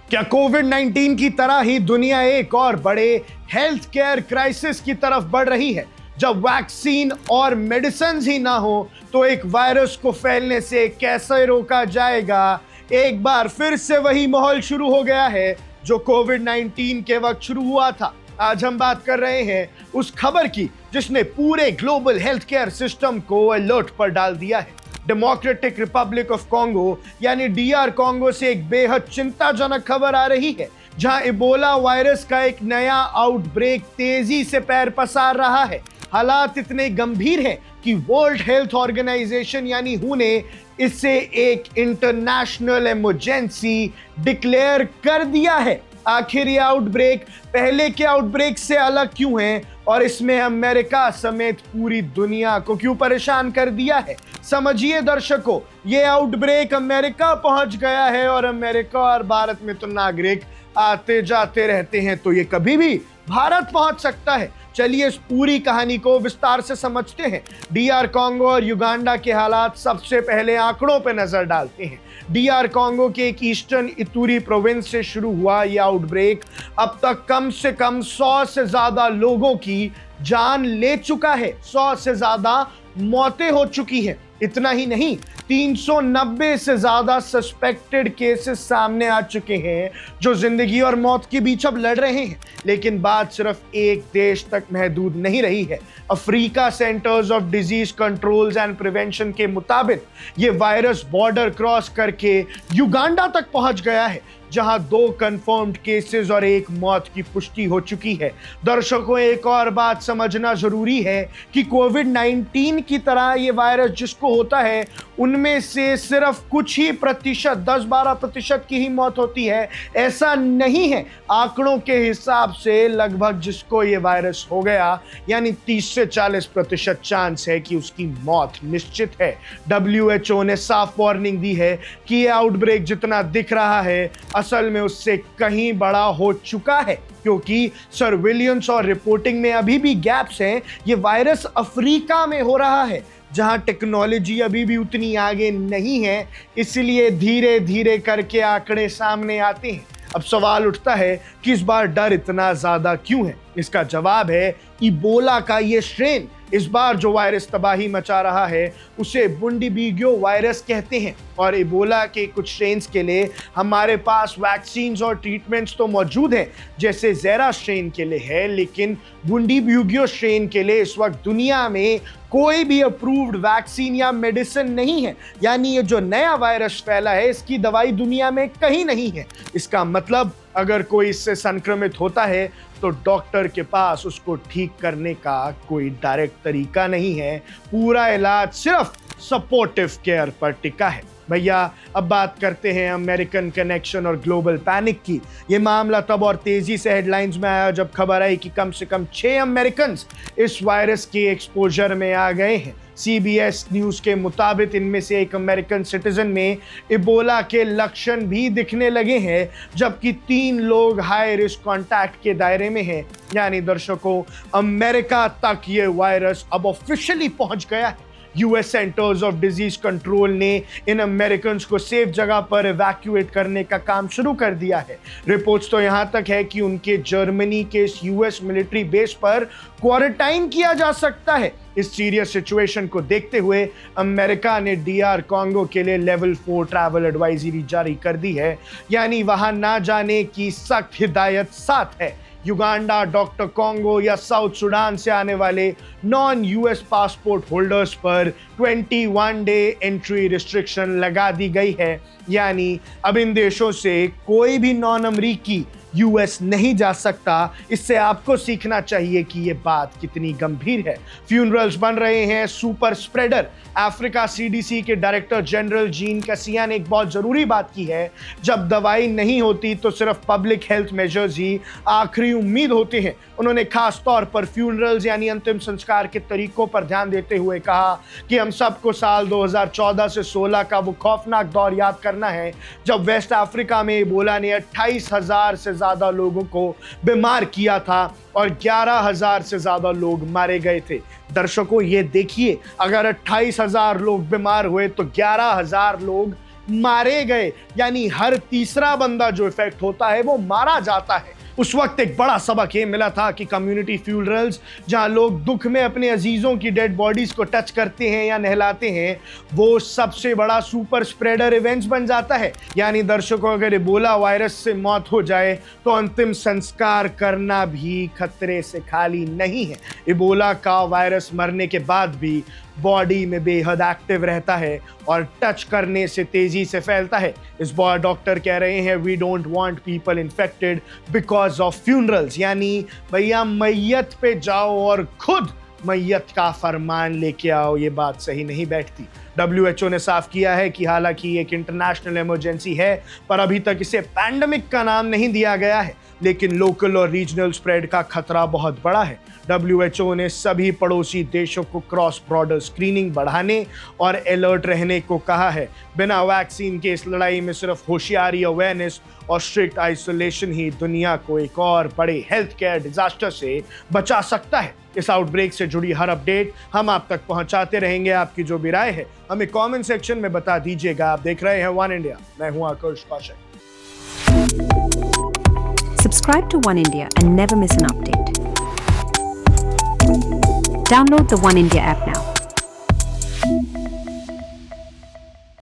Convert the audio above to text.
क्या कोविड 19 की तरह ही दुनिया एक और बड़े हेल्थ केयर क्राइसिस की तरफ बढ़ रही है? जब वैक्सीन और मेडिसिन ही ना हो तो एक वायरस को फैलने से कैसे रोका जाएगा? एक बार फिर से वही माहौल शुरू हो गया है जो कोविड 19 के वक्त शुरू हुआ था। आज हम बात कर रहे हैं उस खबर की जिसने पूरे ग्लोबल हेल्थ केयर सिस्टम को अलर्ट पर डाल दिया है। डेमोक्रेटिक रिपब्लिक ऑफ कॉन्गो यानी डीआर कॉन्गो से एक बेहद चिंताजनक खबर आ रही है, जहां इबोला वायरस का एक नया आउटब्रेक तेजी से पैर पसार रहा है। हालात इतने गंभीर हैं कि वर्ल्ड हेल्थ ऑर्गेनाइजेशन यानी हू ने इसे एक इंटरनेशनल इमरजेंसी डिक्लेयर कर दिया है। आखिर ये आउटब्रेक पहले के आउटब्रेक से अलग क्यों है और इसमें अमेरिका समेत पूरी दुनिया को क्यों परेशान कर दिया है? समझिए दर्शकों, ये आउटब्रेक अमेरिका पहुंच गया है और अमेरिका और भारत में तो नागरिक आते जाते रहते हैं, तो ये कभी भी भारत पहुंच सकता है। चलिए इस पूरी कहानी को विस्तार से समझते हैं। डीआर कॉन्गो और युगांडा के हालात सबसे पहले आंकड़ों पर नजर डालते हैं। डीआर कॉन्गो के एक ईस्टर्न इतूरी प्रोविंस से शुरू हुआ यह आउटब्रेक अब तक कम से कम 100 से ज्यादा लोगों की जान ले चुका है। 100 से ज्यादा मौतें हो चुकी हैं। इतना ही नहीं, 390 से ज्यादा सस्पेक्टेड केसेस सामने आ चुके हैं जो जिंदगी और मौत के बीच अब लड़ रहे हैं। लेकिन बात सिर्फ एक देश तक महदूद नहीं रही है। Africa centres of disease controls and prevention के मुताबिक ये वायरस बॉर्डर क्रॉस करके युगांडा तक पहुंच गया है, जहां 2 कंफर्म्ड केसेस और 1 मौत की पुष्टि हो चुकी है। दर्शकों, एक और बात समझना जरूरी है कि कोविड 19 की तरह ये वायरस जिसको होता है उनमें से सिर्फ कुछ ही प्रतिशत, 10-12% की ही मौत होती है, ऐसा नहीं है। आंकड़ों के हिसाब से लगभग जिसको ये वायरस हो गया यानी 30 से 40% चांस है कि उसकी मौत निश्चित है। WHO ने साफ वार्निंग दी है कि ये आउटब्रेक जितना दिख रहा है असल में उससे कहीं बड़ा हो चुका है, क्योंकि सर्विलियंस और रिपोर्टिंग में अभी भी गैप्स हैं। ये वायरस अफ्रीका में हो रहा है जहां टेक्नोलॉजी अभी भी उतनी आगे नहीं है, इसलिए धीरे धीरे करके आंकड़े सामने आते हैं। अब सवाल उठता है कि इस बार डर इतना ज्यादा क्यों है? इसका जवाब है इबोला का ये स्ट्रेन। इस बार जो वायरस तबाही मचा रहा है उसे बुंडीबुगियो वायरस कहते हैं और इबोला के कुछ स्ट्रेन्स के लिए हमारे पास वैक्सीन्स और ट्रीटमेंट्स तो मौजूद हैं, जैसे ज़ेरा स्ट्रेन के लिए है, लेकिन बुंडीबुगियो स्ट्रेन के लिए इस वक्त दुनिया में कोई भी अप्रूव्ड वैक्सीन या मेडिसिन नहीं है। यानी ये जो नया वायरस फैला है इसकी दवाई दुनिया में कहीं नहीं है। इसका मतलब अगर कोई इससे संक्रमित होता है तो डॉक्टर के पास उसको ठीक करने का कोई डायरेक्ट तरीका नहीं है। पूरा इलाज सिर्फ सपोर्टिव केयर पर टिका है। भैया, अब बात करते हैं अमेरिकन कनेक्शन और ग्लोबल पैनिक की। ये मामला तब और तेजी से हेडलाइंस में आया जब खबर आई कि कम से कम 6 अमेरिकन इस वायरस के एक्सपोजर में आ गए हैं। CBS न्यूज़ के मुताबिक इनमें से एक अमेरिकन सिटीजन में इबोला के लक्षण भी दिखने लगे हैं, जबकि 3 लोग हाई रिस्क कॉन्टैक्ट के दायरे में हैं। यानी दर्शकों, अमेरिका तक ये वायरस अब ऑफिशियली पहुंच गया है। US centres of disease control ने इन अमेरिकन्स को सेफ जगह पर इवैक्यूएट करने का काम शुरू कर दिया है। रिपोर्ट्स तो यहां तक है कि उनके जर्मनी के US मिलिट्री बेस पर क्वारंटाइन किया जा सकता है। इस सीरियस सिचुएशन को देखते हुए अमेरिका ने डीआर कॉन्गो के लिए लेवल 4 ट्रैवल एडवाइजरी जारी कर दी है, यानी वहां ना जाने की सख्त हिदायत साथ है। युगांडा, डॉक्टर कॉन्गो या साउथ सुडान से आने वाले नॉन US पासपोर्ट होल्डर्स पर 21 डे एंट्री रिस्ट्रिक्शन लगा दी गई है। यानी अब इन देशों से कोई भी नॉन अमेरिकी US नहीं जा सकता। इससे आपको सीखना चाहिए कि ये बात कितनी गंभीर है। फ्यूनरल्स बन रहे हैं सुपर स्प्रेडर। अफ्रीका CDC के डायरेक्टर जनरल जीन कैसिया ने एक बहुत जरूरी बात की है, जब दवाई नहीं होती तो सिर्फ पब्लिक हेल्थ मेजर्स ही आखिरी उम्मीद होते हैं। उन्होंने खास तौर पर फ्यूनरल्स यानी अंतिम संस्कार के तरीकों पर ध्यान देते हुए कहा कि हम सबको साल 2014 से 16 का वो खौफनाक दौर याद करना है जब वेस्ट अफ्रीका में इबोला ने 28,000 से ज्यादा लोगों को बीमार किया था और 11,000 से ज्यादा लोग मारे गए थे। दर्शकों, ये देखिए, अगर 28,000 लोग बीमार हुए तो 11,000 लोग मारे गए, यानी हर तीसरा बंदा जो इफेक्ट होता है वो मारा जाता है। उस वक्त एक बड़ा सबक ये मिला था कि कम्युनिटी फ्यूनरल्स, जहां लोग दुख में अपने अजीजों की डेड बॉडीज को टच करते हैं या नहलाते हैं, वो सबसे बड़ा सुपर स्प्रेडर इवेंट्स बन जाता है। यानी दर्शकों, अगर इबोला वायरस से मौत हो जाए तो अंतिम संस्कार करना भी खतरे से खाली नहीं है। इबोला का वायरस मरने के बाद भी बॉडी में बेहद एक्टिव रहता है और टच करने से तेजी से फैलता है। इस बार डॉक्टर कह रहे हैं, we don't want people infected because of funerals, यानी भैया मैयत पे जाओ और खुद मैयत का फरमान लेके आओ। ये बात सही नहीं बैठती। WHO ने साफ किया है कि हालांकि एक इंटरनेशनल इमरजेंसी है, पर अभी तक इसे पैंडेमिक का नाम नहीं दिया गया है, लेकिन लोकल और रीजनल स्प्रेड का खतरा बहुत बड़ा है। WHO ने सभी पड़ोसी देशों को क्रॉस बॉर्डर स्क्रीनिंग बढ़ाने और अलर्ट रहने को कहा है। बिना वैक्सीन के इस लड़ाई में सिर्फ होशियारी, अवेयरनेस और स्ट्रिक्ट आइसोलेशन ही दुनिया को एक और बड़े हेल्थ केयर डिजास्टर से बचा सकता है। इस आउटब्रेक से जुड़ी हर अपडेट हम आप तक पहुंचाते रहेंगे। आपकी जो भी राय है हमें कमेंट सेक्शन में बता दीजिएगा। आप देख रहे हैं वन इंडिया, मैं हूं आकर्ष Kaushik. Subscribe to One India and never miss an update. Download the One India app now.